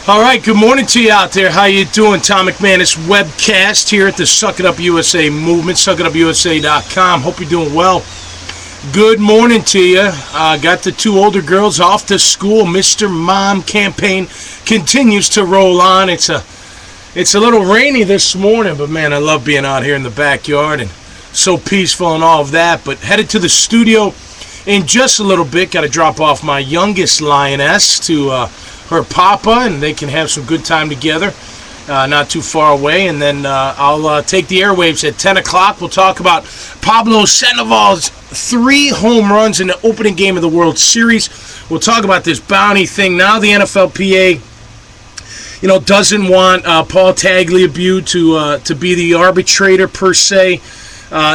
All right, good morning to you out there. How you doing? Tom McManus Webcast here at the Suck It Up USA movement, suckitupusa.com. Hope you're doing well. Good morning to you. Got the two older girls off to school. Mr. Mom campaign continues to roll on. It's a little rainy this morning, but man, I love being out here in the backyard and so peaceful and all of that. But headed to the studio in just a little bit. Got to drop off my youngest lioness to her papa, and they can have some good time together, not too far away. And then I'll take the airwaves at 10 o'clock. We'll talk about Pablo Sandoval's 3 home runs in the opening game of the World Series. We'll talk about this bounty thing. Now the NFLPA, doesn't want Paul Tagliabue to be the arbitrator per se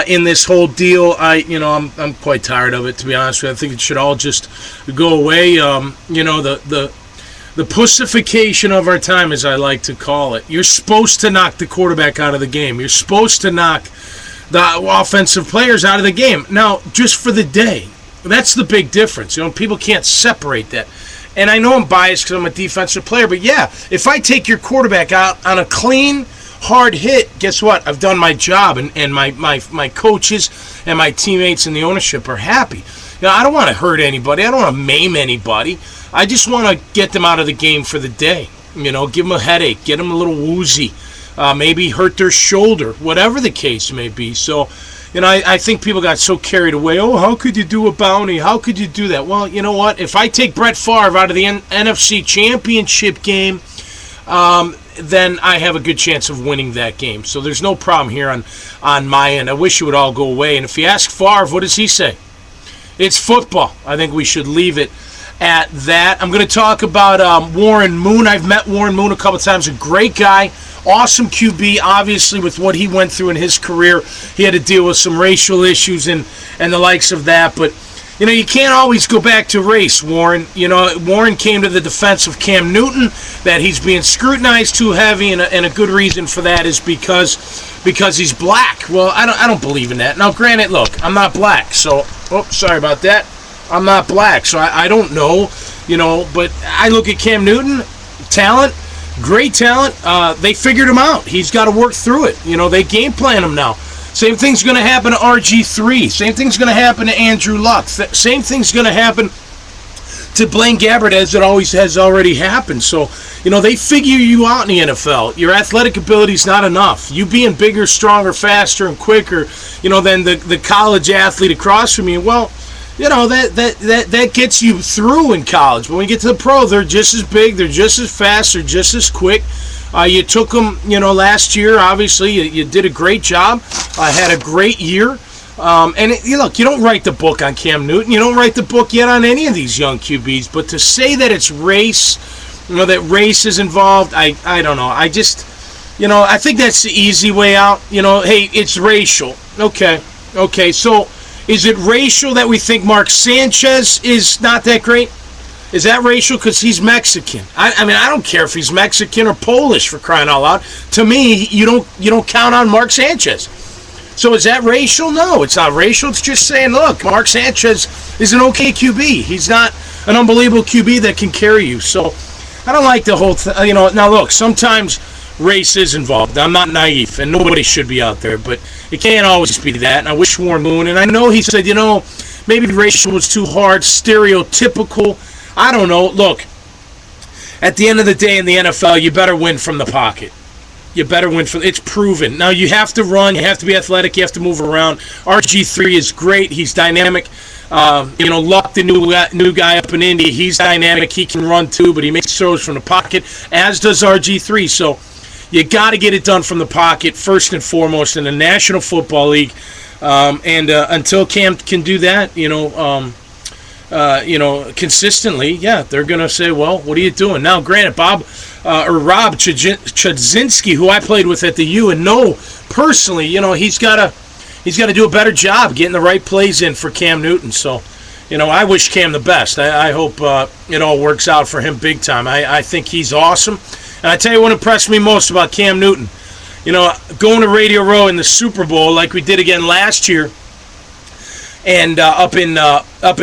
in this whole deal. I'm quite tired of it, to be honest with you. I think it should all just go away. The pussification of our time, as I like to call it. You're supposed to knock the quarterback out of the game. You're supposed to knock the offensive players out of the game. Now, just for the day. That's the big difference. People can't separate that. And I know I'm biased because I'm a defensive player, but yeah, if I take your quarterback out on a clean, hard hit, guess what? I've done my job, and my coaches and my teammates and the ownership are happy. I don't want to hurt anybody. I don't want to maim anybody. I just want to get them out of the game for the day. Give them a headache, get them a little woozy, maybe hurt their shoulder, whatever the case may be. So, I think people got so carried away. Oh, how could you do a bounty? How could you do that? Well, you know what? If I take Brett Favre out of the NFC Championship game, then I have a good chance of winning that game. So there's no problem here on my end. I wish it would all go away. And if you ask Favre, what does he say? It's football. I think we should leave it at that. I'm going to talk about Warren Moon. I've met Warren Moon a couple times. A great guy. Awesome QB, obviously, with what he went through in his career. He had to deal with some racial issues and the likes of that. But, you can't always go back to race, Warren. Warren came to the defense of Cam Newton, that he's being scrutinized too heavy, and a good reason for that is because he's black. Well, I don't believe in that. Now, granted, look, I'm not black, so, sorry about that. I'm not black, so I don't know, but I look at Cam Newton, talent, great talent. They figured him out. He's got to work through it. They game plan him now. Same thing's going to happen to RG3. Same thing's going to happen to Andrew Luck. Same thing's going to happen to Blaine Gabbert, as it always has already happened. So, they figure you out in the NFL. Your athletic ability is not enough. You being bigger, stronger, faster, and quicker, than the college athlete across from you, well, that gets you through in college. But when you get to the pro, they're just as big, they're just as fast, they're just as quick. You took them, last year, obviously. You did a great job. Had a great year. Look, you don't write the book on Cam Newton. You don't write the book yet on any of these young QBs. But to say that it's race, that race is involved, I don't know. I just, I think that's the easy way out. Hey, it's racial. Okay, so is it racial that we think Mark Sanchez is not that great? Is that racial because he's Mexican? I mean, I don't care if he's Mexican or Polish, for crying out loud. To me, you don't count on Mark Sanchez. So is that racial? No, it's not racial. It's just saying, look, Mark Sanchez is an okay QB. He's not an unbelievable QB that can carry you. So I don't like the whole thing. Now, look, sometimes race is involved. I'm not naive, and nobody should be out there, but it can't always be that. And I wish Warren Moon, and I know he said, maybe racial was too hard, stereotypical. I don't know. Look, at the end of the day in the NFL, you better win from the pocket. You better win from. It's proven. Now, you have to run. You have to be athletic. You have to move around. RG3 is great. He's dynamic. Luck, the new guy up in Indy, he's dynamic. He can run too, but he makes throws from the pocket, as does RG3. So you got to get it done from the pocket first and foremost in the National Football League. Until Cam can do that, consistently, yeah, they're going to say, well, what are you doing? Now, granted, Rob Chudzinski, who I played with at the U and know personally, he's got to do a better job getting the right plays in for Cam Newton. So, I wish Cam the best. I hope it all works out for him big time. I think he's awesome. And I tell you what impressed me most about Cam Newton. Going to Radio Row in the Super Bowl like we did again last year, and up in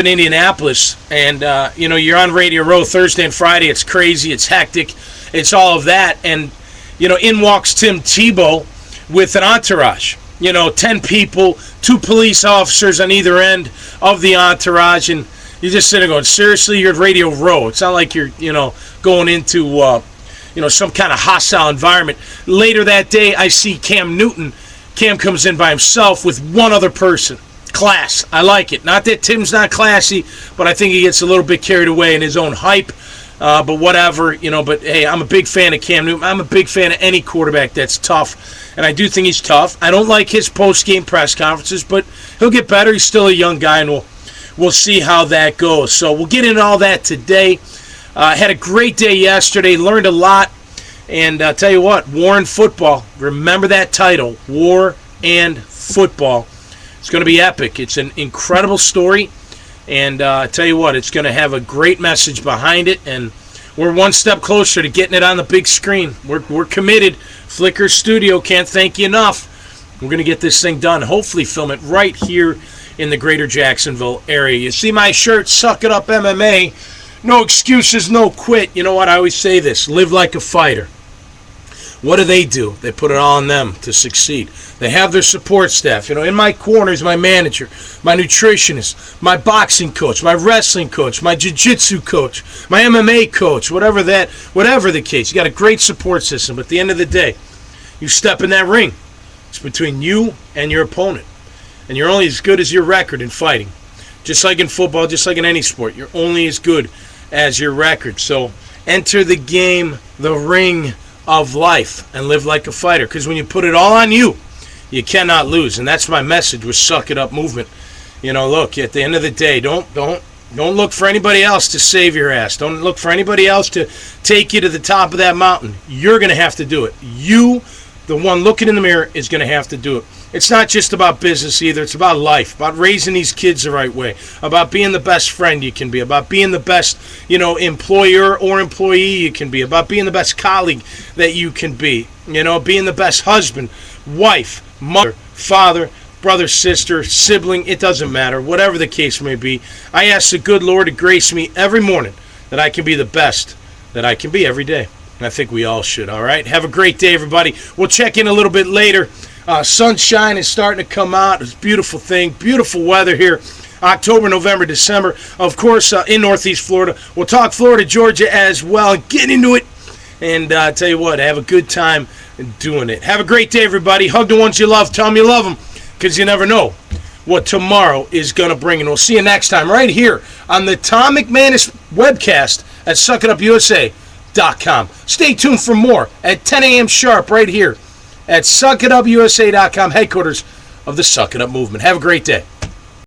Indianapolis, and you're on Radio Row Thursday and Friday. It's crazy, it's hectic, it's all of that, and in walks Tim Tebow with an entourage. 10 people, 2 police officers on either end of the entourage, and you're just sitting there going, seriously, you're at Radio Row. It's not like you're going into some kind of hostile environment. Later that day, I see Cam Newton. Cam comes in by himself with one other person. Class. I like it. Not that Tim's not classy, but I think he gets a little bit carried away in his own hype. But whatever, but hey, I'm a big fan of Cam Newton. I'm a big fan of any quarterback that's tough, and I do think he's tough. I don't like his post-game press conferences, but he'll get better. He's still a young guy, and we'll see how that goes. So we'll get into all that today. Had a great day yesterday, learned a lot, and I'll tell you what, War and Football, remember that title, War and Football. It's going to be epic. It's an incredible story. And I tell you what, it's going to have a great message behind it, and we're one step closer to getting it on the big screen. We're committed. Flickr Studio, can't thank you enough. We're going to get this thing done. Hopefully film it right here in the greater Jacksonville area. You see my shirt, Suck It Up MMA. No excuses, no quit. You know what? I always say this, live like a fighter. What do? They put it all on them to succeed. They have their support staff. In my corner is my manager, my nutritionist, my boxing coach, my wrestling coach, my jiu-jitsu coach, my MMA coach, whatever the case. You got a great support system. But at the end of the day, you step in that ring. It's between you and your opponent. And you're only as good as your record in fighting. Just like in football, just like in any sport, you're only as good as your record. So enter the game, the ring of life, and live like a fighter, because when you put it all on you, you cannot lose. And that's my message with Suck It Up movement. Look, at the end of the day, don't look for anybody else to save your ass. Don't look for anybody else to take you to the top of that mountain. You're going to have to do it. You, the one looking in the mirror, is going to have to do it. It's not just about business either. It's about life, about raising these kids the right way, about being the best friend you can be, about being the best, employer or employee you can be, about being the best colleague that you can be, being the best husband, wife, mother, father, brother, sister, sibling. It doesn't matter. Whatever the case may be, I ask the good Lord to grace me every morning that I can be the best that I can be every day. And I think we all should, all right? Have a great day, everybody. We'll check in a little bit later. Sunshine is starting to come out. It's a beautiful thing. Beautiful weather here. October, November, December. Of course, in Northeast Florida. We'll talk Florida, Georgia as well. Get into it. And tell you what, have a good time doing it. Have a great day, everybody. Hug the ones you love. Tell them you love them, because you never know what tomorrow is going to bring. And we'll see you next time right here on the Tom McManus Webcast at SuckItUpUSA.com. Stay tuned for more at 10 a.m. sharp right here at SuckItUpUSA.com, headquarters of the Suck It Up movement. Have a great day.